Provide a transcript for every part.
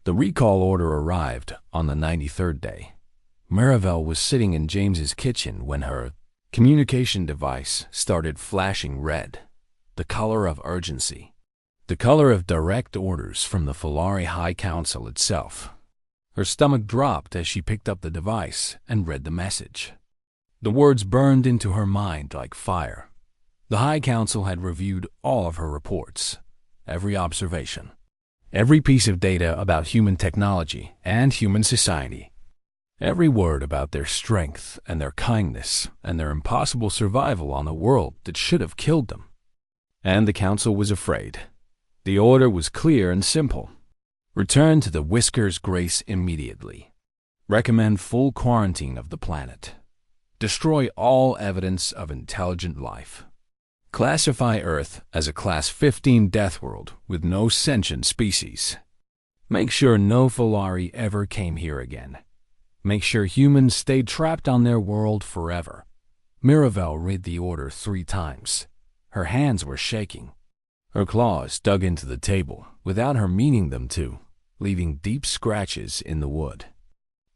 The recall order arrived on the 93rd day. Marivelle was sitting in James's kitchen when her communication device started flashing red, the color of urgency, the color of direct orders from the Falari High Council itself. Her stomach dropped as she picked up the device and read the message. The words burned into her mind like fire. The High Council had reviewed all of her reports, every observation, every piece of data about human technology and human society, every word about their strength and their kindness and their impossible survival on a world that should have killed them. And the Council was afraid. The order was clear and simple. Return to the Whiskers Grace immediately. Recommend full quarantine of the planet. Destroy all evidence of intelligent life. Classify Earth as a Class 15 Deathworld with no sentient species. Make sure no Falari ever came here again. Make sure humans stayed trapped on their world forever. Marivelle read the order 3 times. Her hands were shaking. Her claws dug into the table without her meaning them to, leaving deep scratches in the wood.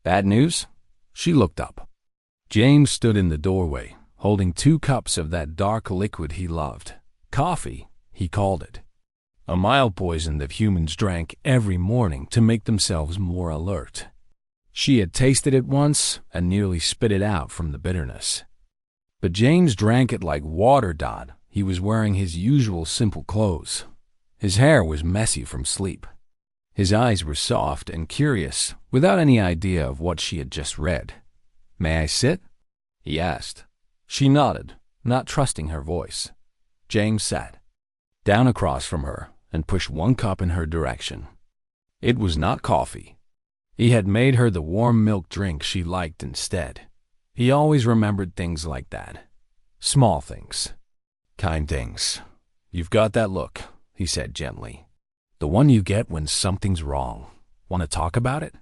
Bad news? She looked up. James stood in the doorway, holding 2 cups of that dark liquid he loved. Coffee, he called it. A mild poison that humans drank every morning to make themselves more alert. She had tasted it once and nearly spit it out from the bitterness. But James drank it like water. He was wearing his usual simple clothes. His hair was messy from sleep. His eyes were soft and curious, without any idea of what she had just read. "May I sit?" he asked. She nodded, not trusting her voice. James sat down across from her and pushed 1 cup in her direction. It was not coffee. He had made her the warm milk drink she liked instead. He always remembered things like that. Small things. Kind things. "You've got that look," he said gently. "The one you get when something's wrong. Want to talk about it?"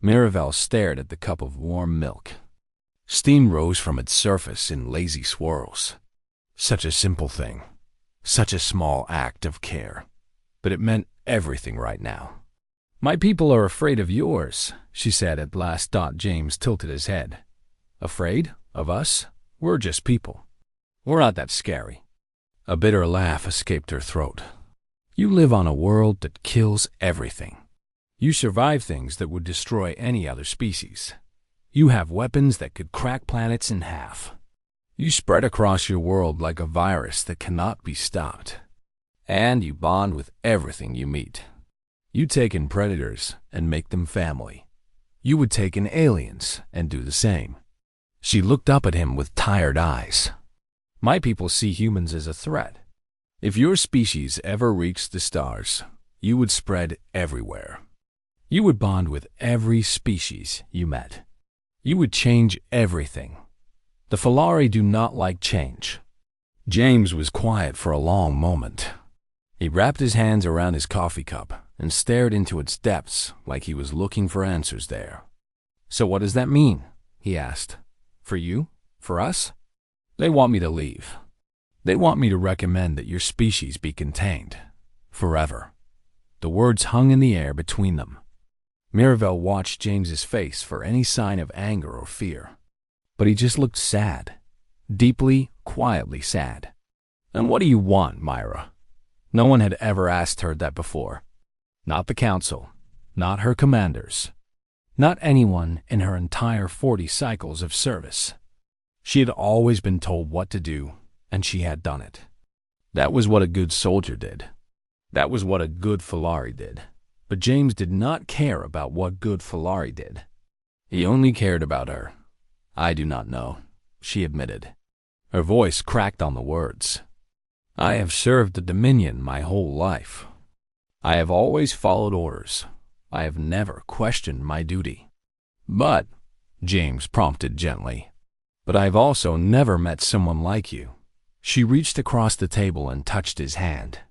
Marivelle stared at the cup of warm milk. Steam rose from its surface in lazy swirls. Such a simple thing. Such a small act of care. But it meant everything right now. "My people are afraid of yours," she said at last. James tilted his head. "Afraid? Of us? We're just people. We're not that scary." A bitter laugh escaped her throat. "You live on a world that kills everything. You survive things that would destroy any other species. You have weapons that could crack planets in half. You spread across your world like a virus that cannot be stopped. And you bond with everything you meet. You take in predators and make them family. You would take in aliens and do the same." She looked up at him with tired eyes. "My people see humans as a threat. If your species ever reached the stars, you would spread everywhere. You would bond with every species you met. You would change everything. The Falari do not like change." James was quiet for a long moment. He wrapped his hands around his coffee cup and stared into its depths like he was looking for answers there. "So what does that mean?" he asked. "For you? For us?" "They want me to leave. They want me to recommend that your species be contained. Forever." The words hung in the air between them. Marivelle watched James's face for any sign of anger or fear. But he just looked sad. Deeply, quietly sad. "And what do you want, Myra?" No one had ever asked her that before. Not the Council. Not her commanders. Not anyone in her entire 40 cycles of service. She had always been told what to do, and she had done it. That was what a good soldier did. That was what a good Falari did. But James did not care about what good Falari did. He only cared about her. "I do not know," she admitted. Her voice cracked on the words. "I have served the Dominion my whole life. I have always followed orders. I have never questioned my duty." "But," James prompted gently, "but I've also never met someone like you." She reached across the table and touched his hand.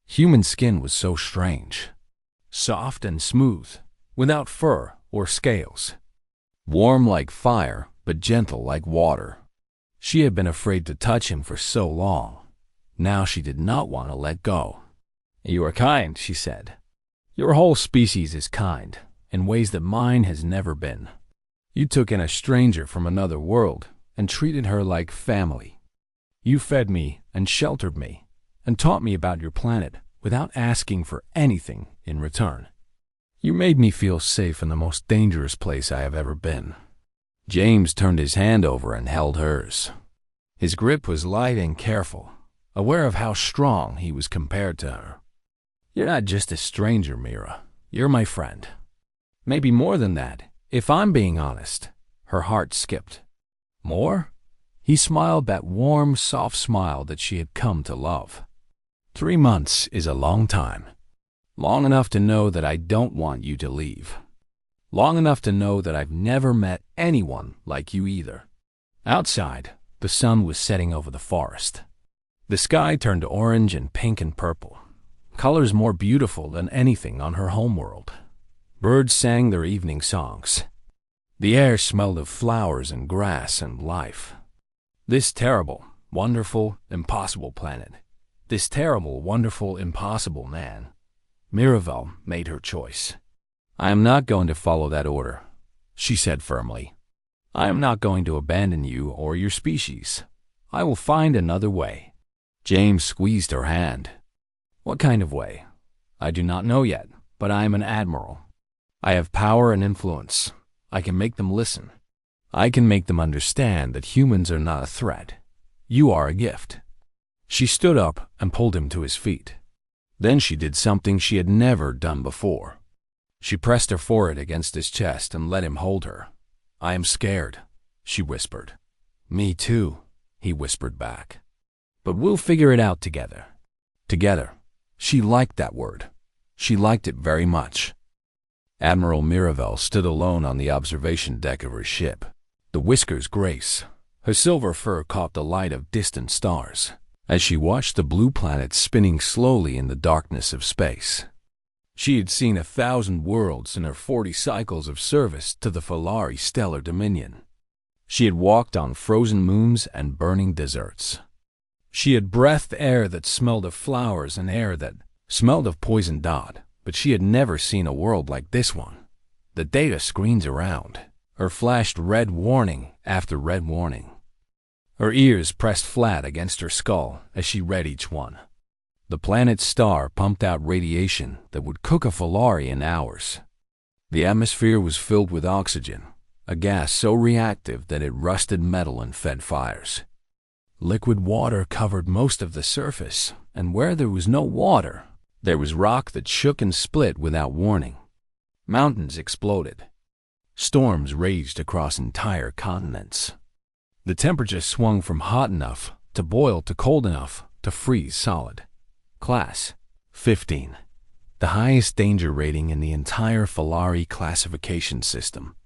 Human skin was so strange. Soft and smooth, without fur or scales. Warm like fire, but gentle like water. She had been afraid to touch him for so long. Now she did not want to let go. "You are kind," she said. Your whole species is kind, in ways that mine has never been. You took in a stranger from another world and treated her like family. You fed me and sheltered me and taught me about your planet without asking for anything in return. You made me feel safe in the most dangerous place I have ever been." James turned his hand over and held hers. His grip was light and careful, aware of how strong he was compared to her. "You're not just a stranger, Mira. You're my friend. Maybe more than that, if I'm being honest." Her heart skipped. "More?" He smiled that warm, soft smile that she had come to love. 3 months is a long time. Long enough to know that I don't want you to leave. Long enough to know that I've never met anyone like you either." Outside, the sun was setting over the forest. The sky turned orange and pink and purple, colors more beautiful than anything on her homeworld. Birds sang their evening songs. The air smelled of flowers and grass and life. This terrible, wonderful, impossible planet. This terrible, wonderful, impossible man. Miravel made her choice. "I am not going to follow that order," she said firmly. "I am not going to abandon you or your species. I will find another way." James squeezed her hand. "What kind of way?" "I do not know yet, but I am an admiral. I have power and influence. I can make them listen. I can make them understand that humans are not a threat. You are a gift." She stood up and pulled him to his feet. Then she did something she had never done before. She pressed her forehead against his chest and let him hold her. "I am scared," she whispered. "Me too," he whispered back. "But we'll figure it out together." Together. She liked that word. She liked it very much. Admiral Miravel stood alone on the observation deck of her ship. The Whisker's grace. Her silver fur caught the light of distant stars as she watched the blue planet spinning slowly in the darkness of space. She had seen 1,000 worlds in her 40 cycles of service to the Falari stellar dominion. She had walked on frozen moons and burning deserts. She had breathed air that smelled of flowers and air that smelled of poison dot, but she had never seen a world like this one. The data screens around her flashed red warning after red warning. Her ears pressed flat against her skull as she read each one. The planet's star pumped out radiation that would cook a Falari in hours. The atmosphere was filled with oxygen, a gas so reactive that it rusted metal and fed fires. Liquid water covered most of the surface, and where there was no water, there was rock that shook and split without warning. Mountains exploded. Storms raged across entire continents. The temperature swung from hot enough to boil to cold enough to freeze solid. Class 15, the highest danger rating in the entire Falari classification system.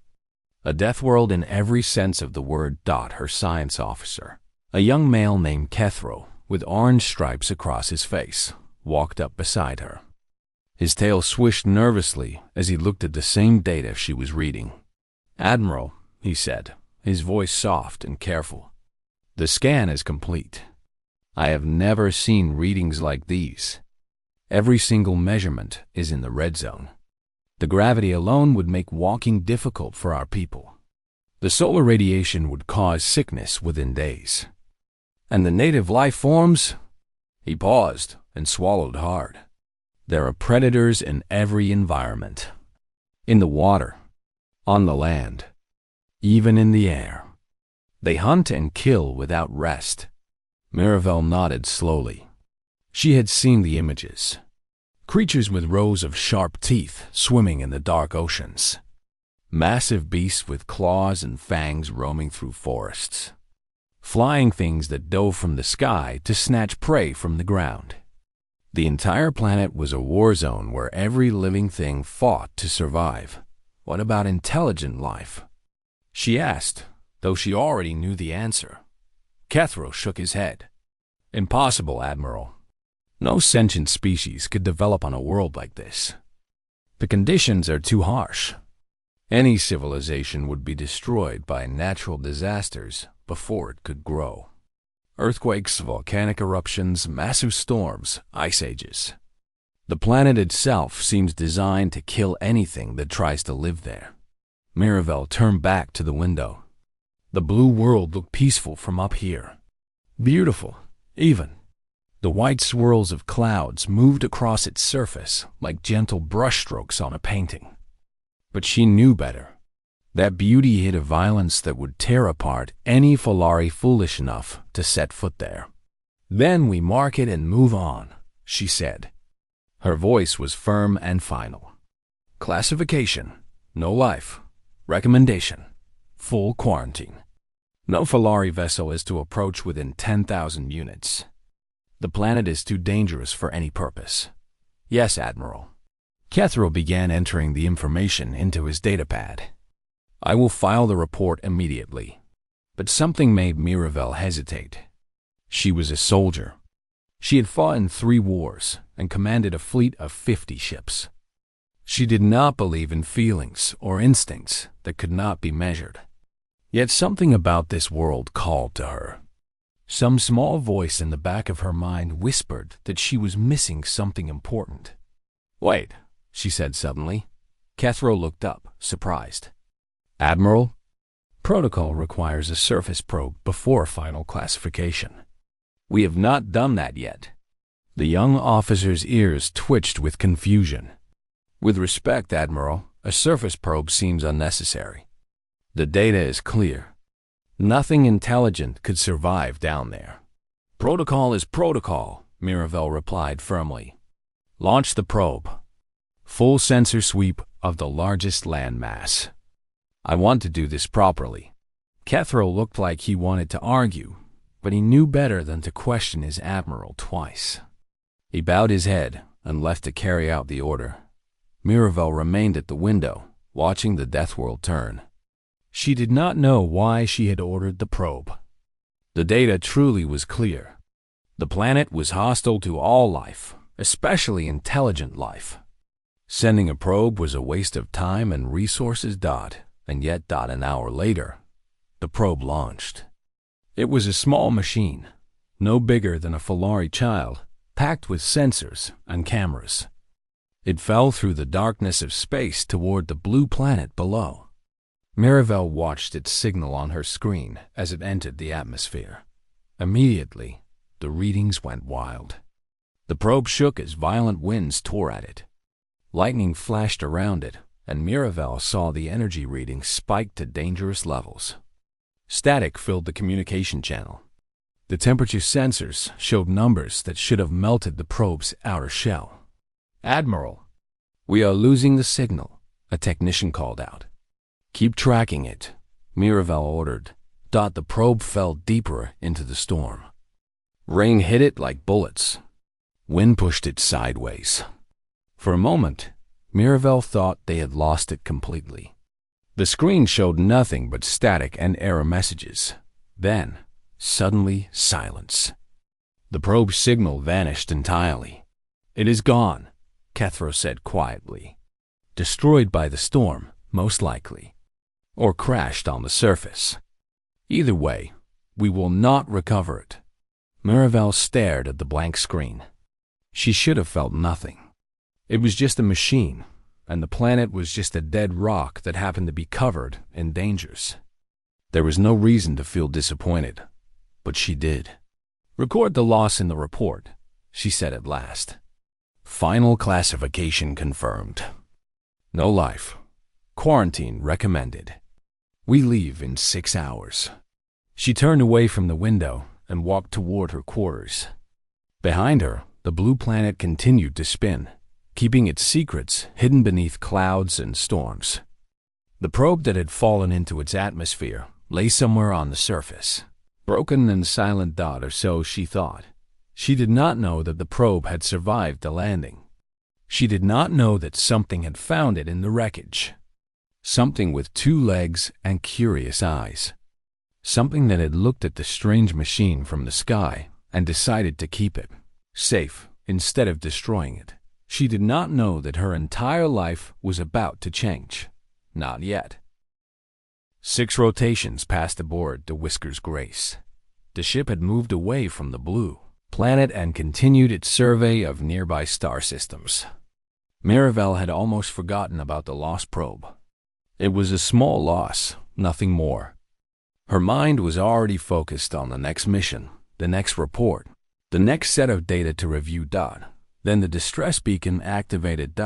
A death world in every sense of the word. Her science officer, a young male named Kethro, with orange stripes across his face, walked up beside her. His tail swished nervously as he looked at the same data she was reading. "Admiral," he said, his voice soft and careful. "The scan is complete. I have never seen readings like these. Every single measurement is in the red zone. The gravity alone would make walking difficult for our people. The solar radiation would cause sickness within days. And the native life forms?" He paused and swallowed hard. "There are predators in every environment. In the water, on the land, even in the air. They hunt and kill without rest." Miravel nodded slowly. She had seen the images. Creatures with rows of sharp teeth swimming in the dark oceans. Massive beasts with claws and fangs roaming through forests. Flying things that dove from the sky to snatch prey from the ground. The entire planet was a war zone where every living thing fought to survive. What about intelligent life? She asked, though she already knew the answer. Kethro shook his head. "Impossible, Admiral. No sentient species could develop on a world like this. The conditions are too harsh. Any civilization would be destroyed by natural disasters before it could grow. Earthquakes, volcanic eruptions, massive storms, ice ages. The planet itself seems designed to kill anything that tries to live there. Mirabel turned back to the window. The blue world looked peaceful from up here. Beautiful, even. The white swirls of clouds moved across its surface like gentle brushstrokes on a painting. But she knew better. That beauty hid a violence that would tear apart any Folari foolish enough to set foot there. "Then we mark it and move on," she said. Her voice was firm and final. "Classification: no life. Recommendation: full quarantine. No Folari vessel is to approach within 10,000 units. The planet is too dangerous for any purpose." "Yes, Admiral." Kethro began entering the information into his datapad. "I will file the report immediately." But something made Mirabel hesitate. She was a soldier. She had fought in 3 wars and commanded a fleet of 50 ships. She did not believe in feelings or instincts that could not be measured. Yet something about this world called to her. Some small voice in the back of her mind whispered that she was missing something important. "Wait," she said suddenly. Kethro looked up, surprised. "Admiral, protocol requires a surface probe before final classification. We have not done that yet." The young officer's ears twitched with confusion. "With respect, Admiral, a surface probe seems unnecessary. The data is clear. Nothing intelligent could survive down there." "Protocol is protocol," Mirabel replied firmly. "Launch the probe. Full sensor sweep of the largest landmass. I want to do this properly." Kethro looked like he wanted to argue, but he knew better than to question his admiral twice. He bowed his head and left to carry out the order. Mirabel remained at the window, watching the Deathworld turn. She did not know why she had ordered the probe. The data truly was clear. The planet was hostile to all life, especially intelligent life. Sending a probe was a waste of time and resources. And yet an hour later, the probe launched. It was a small machine, no bigger than a Folari child, packed with sensors and cameras. It fell through the darkness of space toward the blue planet below. Mirabel watched its signal on her screen as it entered the atmosphere. Immediately, the readings went wild. The probe shook as violent winds tore at it. Lightning flashed around it, and Mirabel saw the energy readings spike to dangerous levels. Static filled the communication channel. The temperature sensors showed numbers that should have melted the probe's outer shell. "Admiral, we are losing the signal," a technician called out. "Keep tracking it," Mirabel ordered. The probe fell deeper into the storm. Rain hit it like bullets. Wind pushed it sideways. For a moment, Mirabel thought they had lost it completely. The screen showed nothing but static and error messages. Then, suddenly, silence. The probe's signal vanished entirely. "It is gone," Kethro said quietly. "Destroyed by the storm, most likely. Or crashed on the surface. Either way, we will not recover it." Mirabel stared at the blank screen. She should have felt nothing. It was just a machine, and the planet was just a dead rock that happened to be covered in dangers. There was no reason to feel disappointed, but she did. "Record the loss in the report," she said at last. "Final classification confirmed. No life. Quarantine recommended. We leave in 6 hours." She turned away from the window and walked toward her quarters. Behind her, the blue planet continued to spin, keeping its secrets hidden beneath clouds and storms. The probe that had fallen into its atmosphere lay somewhere on the surface, broken and silent, or so she thought. She did not know that the probe had survived the landing. She did not know that something had found it in the wreckage. Something with 2 legs and curious eyes. Something that had looked at the strange machine from the sky and decided to keep it safe instead of destroying it. She did not know that her entire life was about to change. Not yet. 6 rotations passed aboard the Whisker's Grace. The ship had moved away from the blue, planet and continued its survey of nearby star systems. Mirabelle had almost forgotten about the lost probe. It was a small loss, nothing more. Her mind was already focused on the next mission, the next report, the next set of data to review. Then the distress beacon activated.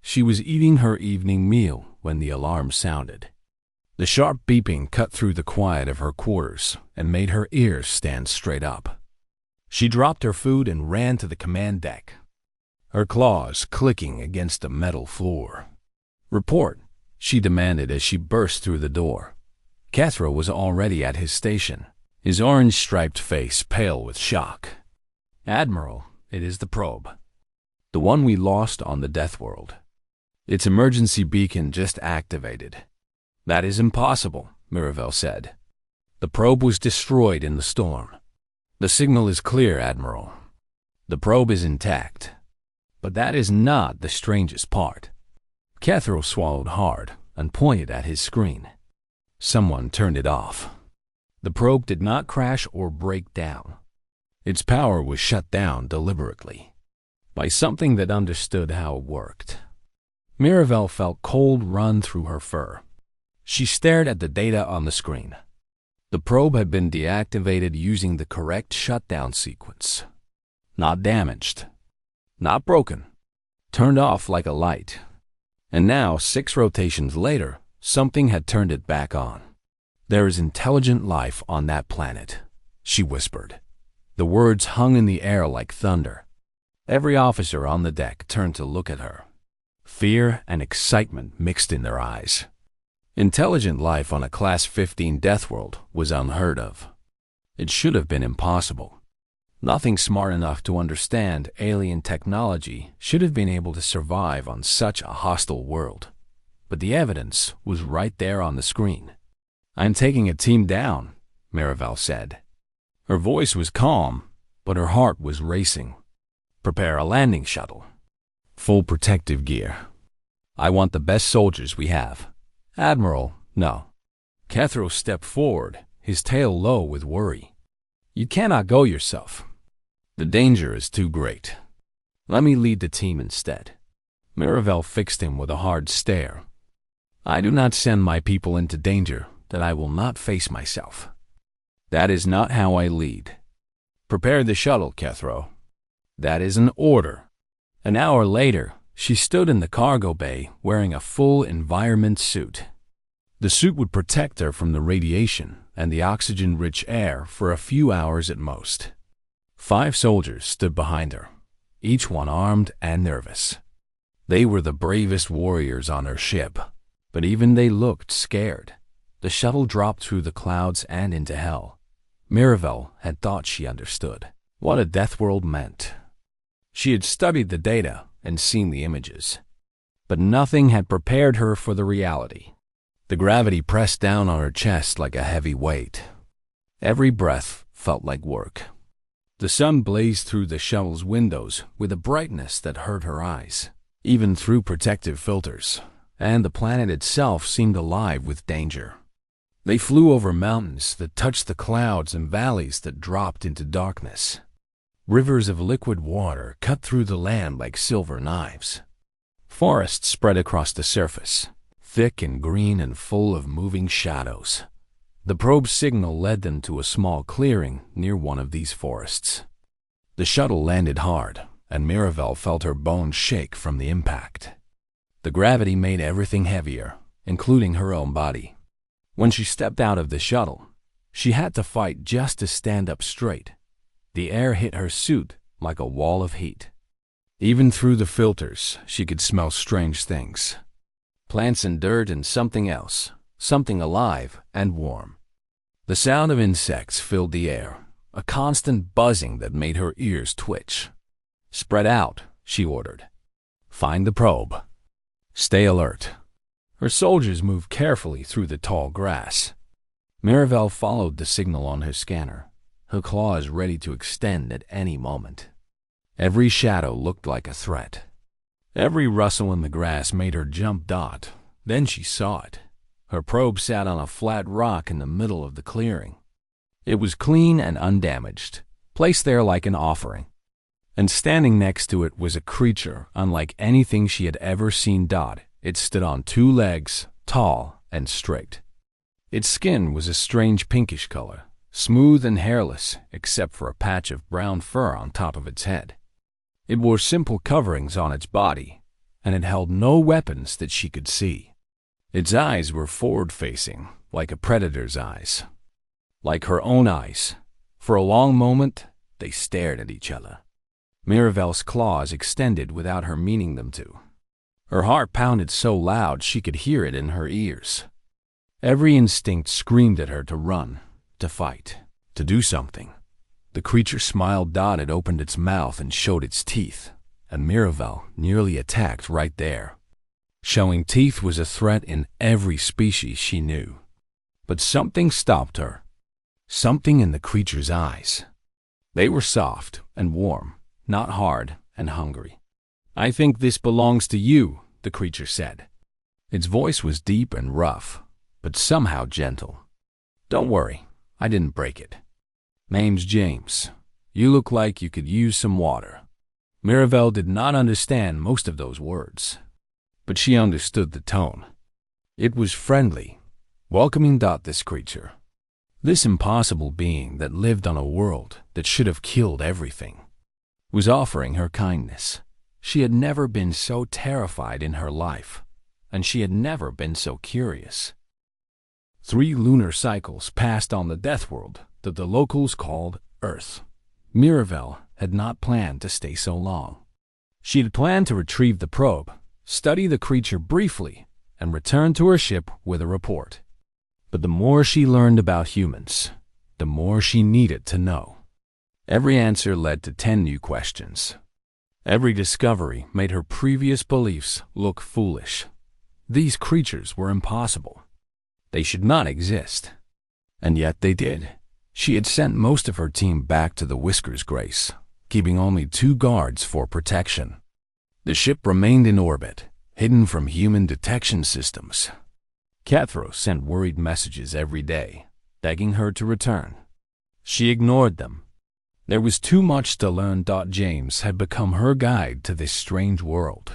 She was eating her evening meal when the alarm sounded. The sharp beeping cut through the quiet of her quarters and made her ears stand straight up. She dropped her food and ran to the command deck, her claws clicking against the metal floor. "Report," she demanded as she burst through the door. Cathro was already at his station, his orange-striped face pale with shock. "Admiral, it is the probe. The one we lost on the Deathworld. Its emergency beacon just activated." "That is impossible," Mirabelle said. "The probe was destroyed in the storm." "The signal is clear, Admiral. The probe is intact." "But that is not the strangest part." Cathro swallowed hard and pointed at his screen. Someone turned it off. The probe did not crash or break down. Its power was shut down deliberately by something that understood how it worked. Mirabelle felt cold run through her fur. She stared at the data on the screen. The probe had been deactivated using the correct shutdown sequence. Not damaged, not broken, turned off like a light. And now, 6 rotations later, something had turned it back on. "There is intelligent life on that planet," she whispered. The words hung in the air like thunder. Every officer on the deck turned to look at her. Fear and excitement mixed in their eyes. Intelligent life on a Class 15 Deathworld was unheard of. It should have been impossible. Nothing smart enough to understand alien technology should have been able to survive on such a hostile world. But the evidence was right there on the screen. "I'm taking a team down," Mirabelle said. Her voice was calm, but her heart was racing. "Prepare a landing shuttle. Full protective gear. I want the best soldiers we have." "Admiral, no." Cathro stepped forward, his tail low with worry. "You cannot go yourself. The danger is too great. Let me lead the team instead." Mirabelle fixed him with a hard stare. "I do not send my people into danger that I will not face myself. That is not how I lead. Prepare the shuttle, Cathro. That is an order." An hour later, she stood in the cargo bay wearing a full environment suit. The suit would protect her from the radiation and the oxygen-rich air for a few hours at most. 5 soldiers stood behind her, each one armed and nervous. They were the bravest warriors on her ship, but even they looked scared. The shuttle dropped through the clouds and into hell. Mirabelle had thought she understood what a Deathworld meant. She had studied the data and seen the images, but nothing had prepared her for the reality. The gravity pressed down on her chest like a heavy weight. Every breath felt like work. The sun blazed through the shuttle's windows with a brightness that hurt her eyes, even through protective filters, and the planet itself seemed alive with danger. They flew over mountains that touched the clouds and valleys that dropped into darkness. Rivers of liquid water cut through the land like silver knives. Forests spread across the surface, thick and green and full of moving shadows. The probe's signal led them to a small clearing near one of these forests. The shuttle landed hard, and Mirabelle felt her bones shake from the impact. The gravity made everything heavier, including her own body. When she stepped out of the shuttle, she had to fight just to stand up straight. The air hit her suit like a wall of heat. Even through the filters, she could smell strange things. Plants and dirt and something else, something alive and warm. The sound of insects filled the air, a constant buzzing that made her ears twitch. "Spread out," she ordered. "Find the probe. Stay alert." Her soldiers moved carefully through the tall grass. Mirabelle followed the signal on her scanner, her claws ready to extend at any moment. Every shadow looked like a threat. Every rustle in the grass made her jump. Then she saw it. Her probe sat on a flat rock in the middle of the clearing. It was clean and undamaged, placed there like an offering. And standing next to it was a creature unlike anything she had ever seen. It stood on two legs, tall and straight. Its skin was a strange pinkish color, smooth and hairless except for a patch of brown fur on top of its head. It wore simple coverings on its body, and it held no weapons that she could see. Its eyes were forward-facing, like a predator's eyes. Like her own eyes. For a long moment, they stared at each other. Miravel's claws extended without her meaning them to. Her heart pounded so loud she could hear it in her ears. Every instinct screamed at her to run, to fight, to do something. The creature smiled. It opened its mouth and showed its teeth, and Miravel nearly attacked right there. Showing teeth was a threat in every species she knew. But something stopped her. Something in the creature's eyes. They were soft and warm, not hard and hungry. "I think this belongs to you," the creature said. Its voice was deep and rough, but somehow gentle. "Don't worry, I didn't break it. Name's James. You look like you could use some water." Miravel did not understand most of those words, but she understood the tone. It was friendly, welcoming. This creature, this impossible being that lived on a world that should have killed everything, was offering her kindness. She had never been so terrified in her life, and she had never been so curious. 3 lunar cycles passed on the Deathworld that the locals called Earth. Miravel had not planned to stay so long. She had planned to retrieve the probe, study the creature briefly, and return to her ship with a report. But the more she learned about humans, the more she needed to know. Every answer led to 10 new questions. Every discovery made her previous beliefs look foolish. These creatures were impossible. They should not exist. And yet they did. She had sent most of her team back to the Whisker's Grace, keeping only 2 guards for protection. The ship remained in orbit, hidden from human detection systems. Cathro sent worried messages every day, begging her to return. She ignored them. There was too much to learn. James had become her guide to this strange world.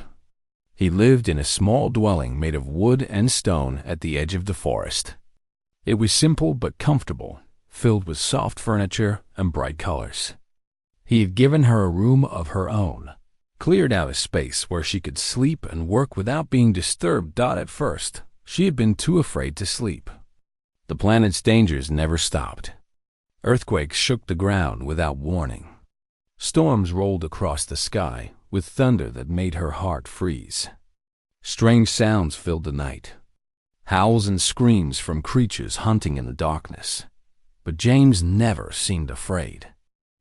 He lived in a small dwelling made of wood and stone at the edge of the forest. It was simple but comfortable, filled with soft furniture and bright colors. He had given her a room of her own, cleared out a space where she could sleep and work without being disturbed. At first, she had been too afraid to sleep. The planet's dangers never stopped. Earthquakes shook the ground without warning. Storms rolled across the sky with thunder that made her heart freeze. Strange sounds filled the night. Howls and screams from creatures hunting in the darkness. But James never seemed afraid.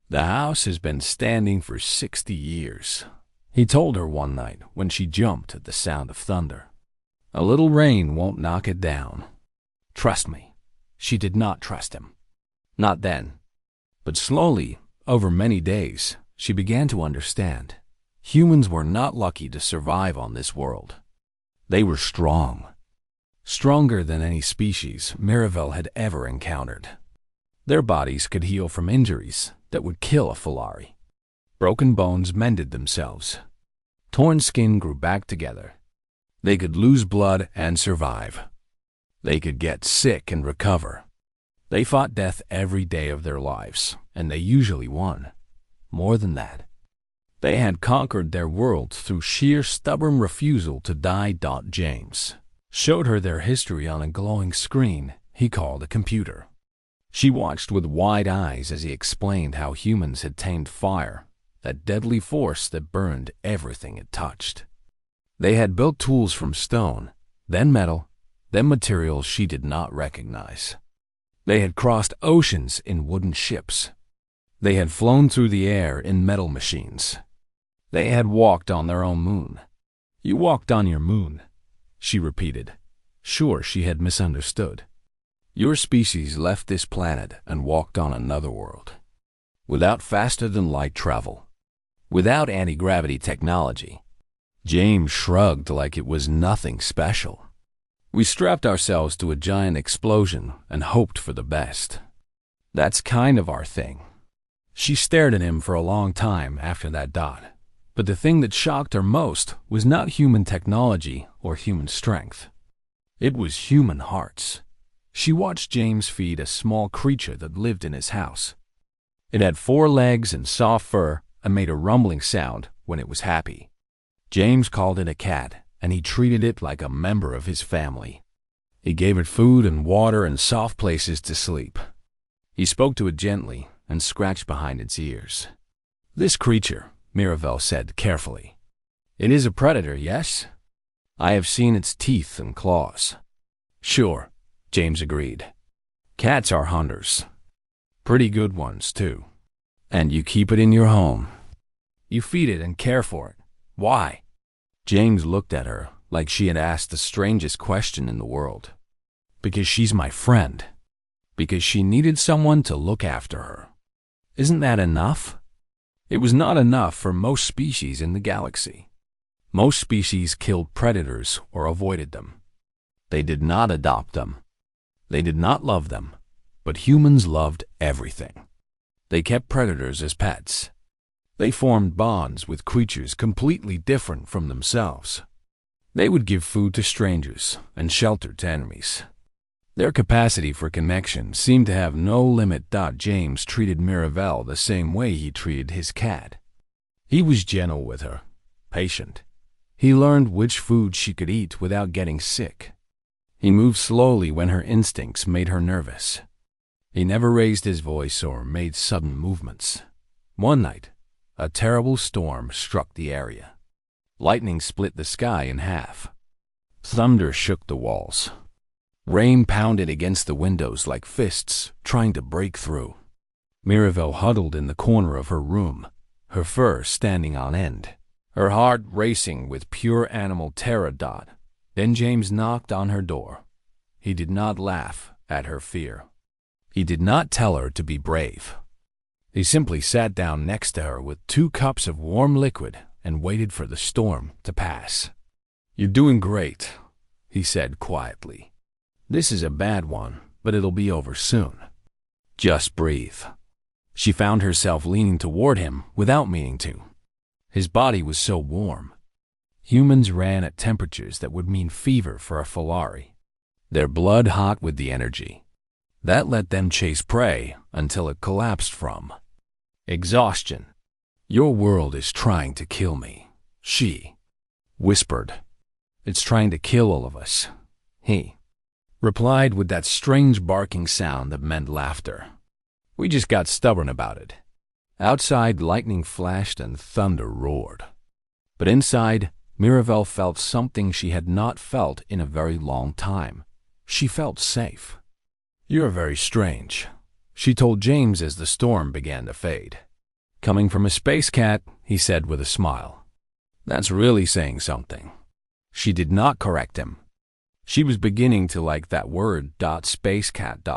"The house has been standing for 60 years, he told her one night when she jumped at the sound of thunder. "A little rain won't knock it down. Trust me." She did not trust him. Not then. But slowly, over many days, she began to understand. Humans were not lucky to survive on this world. They were strong. Stronger than any species Miravel had ever encountered. Their bodies could heal from injuries that would kill a Filari. Broken bones mended themselves. Torn skin grew back together. They could lose blood and survive. They could get sick and recover. They fought death every day of their lives, and they usually won. More than that, they had conquered their world through sheer stubborn refusal to die. James showed her their history on a glowing screen he called a computer. She watched with wide eyes as he explained how humans had tamed fire, that deadly force that burned everything it touched. They had built tools from stone, then metal, then materials she did not recognize. They had crossed oceans in wooden ships. They had flown through the air in metal machines. They had walked on their own moon. "You walked on your moon," she repeated, sure she had misunderstood. "Your species left this planet and walked on another world. Without faster-than-light travel. Without anti-gravity technology." James shrugged like it was nothing special. "We strapped ourselves to a giant explosion and hoped for the best. That's kind of our thing." She stared at him for a long time after that dot. But the thing that shocked her most was not human technology or human strength. It was human hearts. She watched James feed a small creature that lived in his house. It had 4 legs and soft fur and made a rumbling sound when it was happy. James called it a cat, and he treated it like a member of his family. He gave it food and water and soft places to sleep. He spoke to it gently and scratched behind its ears. "This creature," Mirabel said carefully. "It is a predator, yes? I have seen its teeth and claws." "Sure," James agreed. "Cats are hunters. Pretty good ones, too. And you keep it in your home. You feed it and care for it. Why?" James looked at her like she had asked the strangest question in the world. "Because she's my friend. Because she needed someone to look after her. Isn't that enough?" It was not enough for most species in the galaxy. Most species killed predators or avoided them. They did not adopt them. They did not love them. But humans loved everything. They kept predators as pets. They formed bonds with creatures completely different from themselves. They would give food to strangers and shelter to enemies. Their capacity for connection seemed to have no limit. James treated Mirabel the same way he treated his cat. He was gentle with her, patient. He learned which food she could eat without getting sick. He moved slowly when her instincts made her nervous. He never raised his voice or made sudden movements. One night, a terrible storm struck the area. Lightning split the sky in half. Thunder shook the walls. Rain pounded against the windows like fists trying to break through. Mirabel huddled in the corner of her room, her fur standing on end, her heart racing with pure animal terror. Then James knocked on her door. He did not laugh at her fear. He did not tell her to be brave. He simply sat down next to her with 2 cups of warm liquid and waited for the storm to pass. "You're doing great," he said quietly. "This is a bad one, but it'll be over soon. Just breathe." She found herself leaning toward him without meaning to. His body was so warm. Humans ran at temperatures that would mean fever for a Falari. Their blood hot with the energy. That let them chase prey until it collapsed from exhaustion. "Your world is trying to kill me," she whispered. "It's trying to kill all of us," he replied with that strange barking sound that meant laughter. "We just got stubborn about it." Outside, lightning flashed and thunder roared. But inside, Mirabel felt something she had not felt in a very long time. She felt safe. "You're very strange," she told James as the storm began to fade. "Coming from a space cat," he said with a smile. "That's really saying something." She did not correct him. She was beginning to like that word, space cat.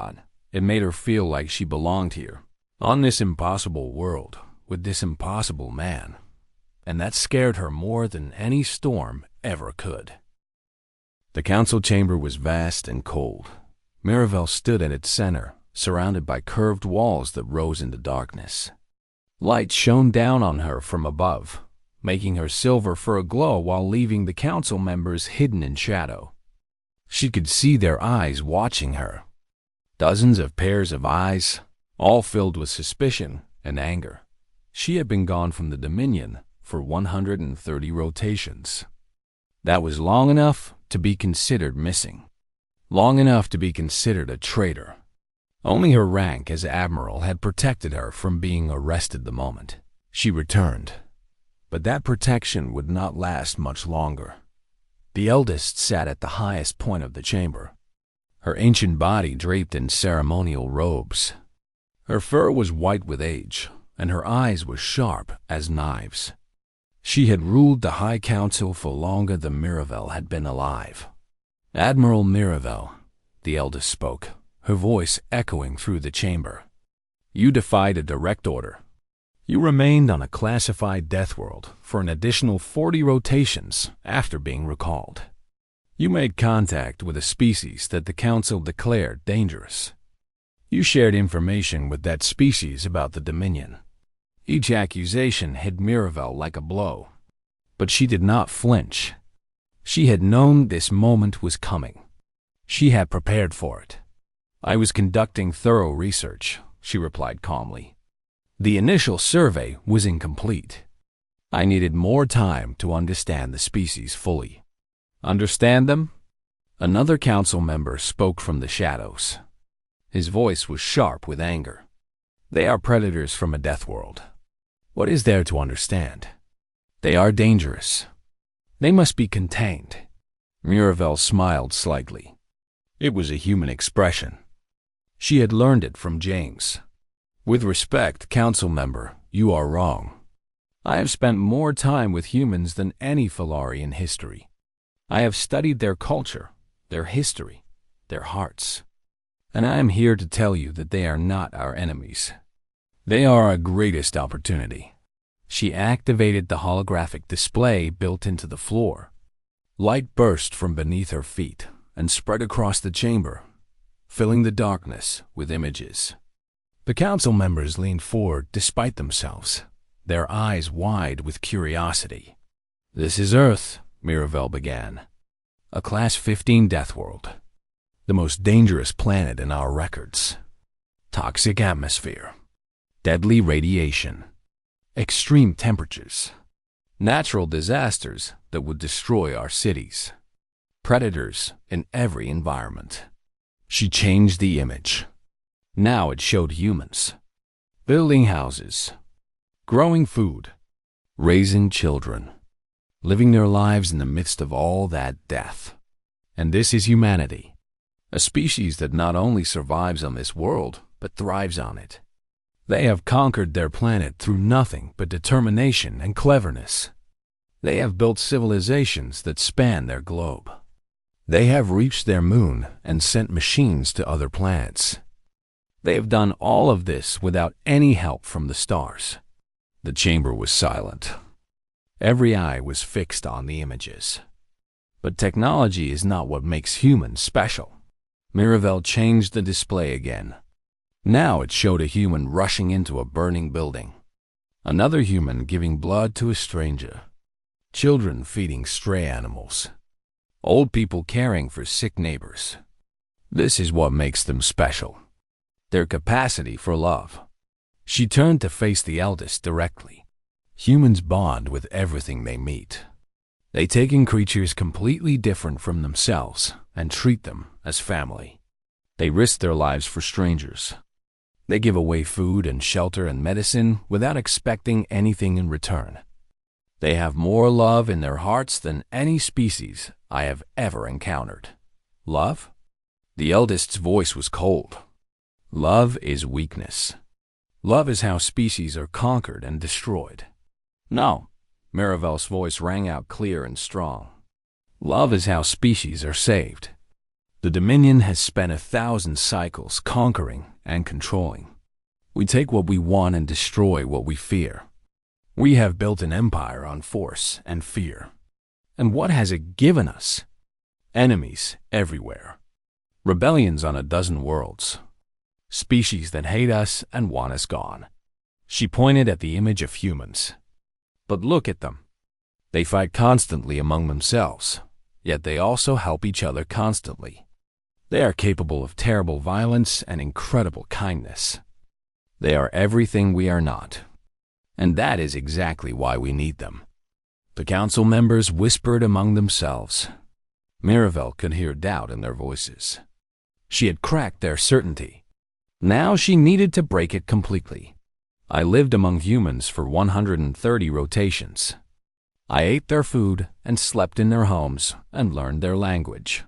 It made her feel like she belonged here, on this impossible world, with this impossible man. And that scared her more than any storm ever could. The council chamber was vast and cold. Mirabel stood at its center, surrounded by curved walls that rose into darkness. Light shone down on her from above, making her silver for a glow while leaving the council members hidden in shadow. She could see their eyes watching her. Dozens of pairs of eyes, all filled with suspicion and anger. She had been gone from the Dominion for 130 rotations. That was long enough to be considered missing. Long enough to be considered a traitor. Only her rank as Admiral had protected her from being arrested the moment she returned. But that protection would not last much longer. The eldest sat at the highest point of the chamber, her ancient body draped in ceremonial robes. Her fur was white with age, and her eyes were sharp as knives. She had ruled the High Council for longer than Mirabel had been alive. "Admiral Mirabel," the eldest spoke, her voice echoing through the chamber. "You defied a direct order. You remained on a classified Deathworld for an additional 40 rotations after being recalled. You made contact with a species that the Council declared dangerous. You shared information with that species about the Dominion, Each accusation hit Miravel like a blow. But she did not flinch. She had known this moment was coming. She had prepared for it. "I was conducting thorough research," she replied calmly. "The initial survey was incomplete. I needed more time to understand the species fully." "Understand them?" Another council member spoke from the shadows. His voice was sharp with anger. "They are predators from a Deathworld. What is there to understand? They are dangerous. They must be contained." Miravel smiled slightly. It was a human expression. She had learned it from James. "With respect, council member, you are wrong. I have spent more time with humans than any Filari in history. I have studied their culture, their history, their hearts. And I am here to tell you that they are not our enemies. They are our greatest opportunity." She activated the holographic display built into the floor. Light burst from beneath her feet and spread across the chamber, filling the darkness with images. The council members leaned forward despite themselves, their eyes wide with curiosity. "This is Earth," Miravel began. "A Class 15 Deathworld. The most dangerous planet in our records. Toxic atmosphere. Deadly radiation. Extreme temperatures. Natural disasters that would destroy our cities. Predators in every environment." She changed the image. Now it showed humans. Building houses. Growing food. Raising children. Living their lives in the midst of all that death. And this is humanity. A species that not only survives on this world, but thrives on it. They have conquered their planet through nothing but determination and cleverness. They have built civilizations that span their globe. They have reached their moon and sent machines to other planets. They have done all of this without any help from the stars. The chamber was silent. Every eye was fixed on the images. But technology is not what makes humans special. Miravel changed the display again. Now it showed a human rushing into a burning building. Another human giving blood to a stranger. Children feeding stray animals. Old people caring for sick neighbors. This is what makes them special. Their capacity for love. She turned to face the eldest directly. Humans bond with everything they meet. They take in creatures completely different from themselves and treat them as family. They risk their lives for strangers. They give away food and shelter and medicine without expecting anything in return. They have more love in their hearts than any species I have ever encountered. Love? The eldest's voice was cold. Love is weakness. Love is how species are conquered and destroyed. No, Miravel's voice rang out clear and strong. Love is how species are saved. The Dominion has spent 1,000 cycles conquering and controlling. We take what we want and destroy what we fear. We have built an empire on force and fear. And what has it given us? Enemies everywhere. Rebellions on a dozen worlds. Species that hate us and want us gone. She pointed at the image of humans. But look at them. They fight constantly among themselves, yet they also help each other constantly. They are capable of terrible violence and incredible kindness. They are everything we are not. And that is exactly why we need them. The council members whispered among themselves. Miravel could hear doubt in their voices. She had cracked their certainty. Now she needed to break it completely. I lived among humans for 130 rotations. I ate their food and slept in their homes and learned their language.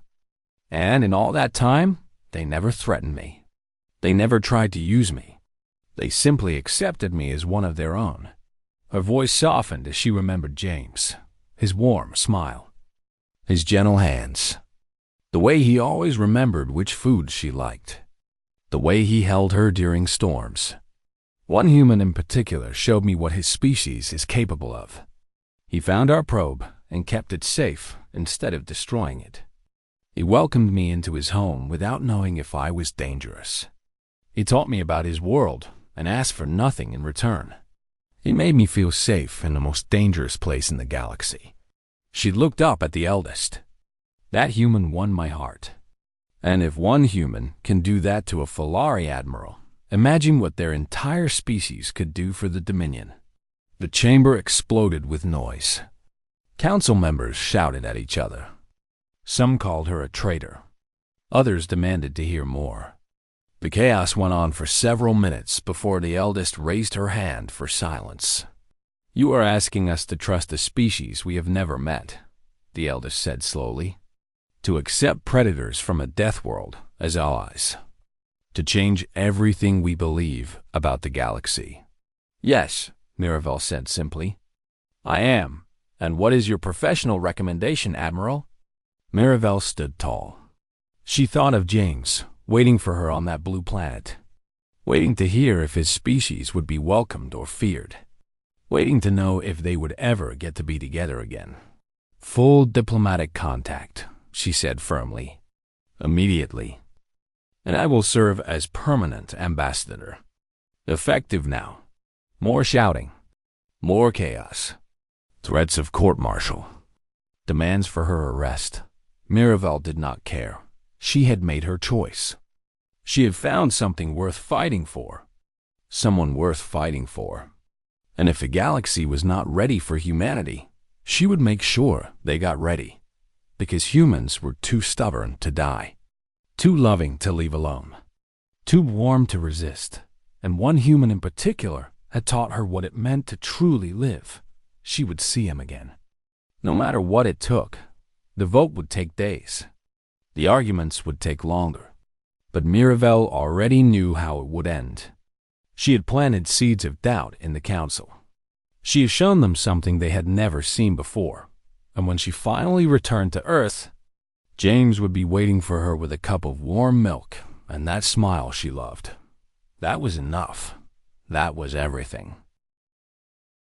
And in all that time, they never threatened me. They never tried to use me. They simply accepted me as one of their own. Her voice softened as she remembered James, his warm smile, his gentle hands, the way he always remembered which foods she liked, the way he held her during storms. One human in particular showed me what his species is capable of. He found our probe and kept it safe instead of destroying it. He welcomed me into his home without knowing if I was dangerous. He taught me about his world and asked for nothing in return. He made me feel safe in the most dangerous place in the galaxy. She looked up at the eldest. That human won my heart. And if one human can do that to a Falari admiral, imagine what their entire species could do for the Dominion. The chamber exploded with noise. Council members shouted at each other. Some called her a traitor. Others demanded to hear more. The chaos went on for several minutes before the eldest raised her hand for silence. "You are asking us to trust a species we have never met," the eldest said slowly. "To accept predators from a Deathworld as allies. To change everything we believe about the galaxy." "Yes," Miravel said simply. "I am. And what is your professional recommendation, Admiral?" Miravel stood tall. She thought of James, waiting for her on that blue planet. Waiting to hear if his species would be welcomed or feared. Waiting to know if they would ever get to be together again. "Full diplomatic contact," she said firmly. "Immediately. And I will serve as permanent ambassador. Effective now. More shouting. More chaos. Threats of court-martial. Demands for her arrest." Miravel did not care. She had made her choice. She had found something worth fighting for. Someone worth fighting for. And if the galaxy was not ready for humanity, she would make sure they got ready. Because humans were too stubborn to die. Too loving to leave alone. Too warm to resist. And one human in particular had taught her what it meant to truly live. She would see him again. No matter what it took, the vote would take days. The arguments would take longer. But Miravel already knew how it would end. She had planted seeds of doubt in the council. She had shown them something they had never seen before. And when she finally returned to Earth, James would be waiting for her with a cup of warm milk and that smile she loved. That was enough. That was everything.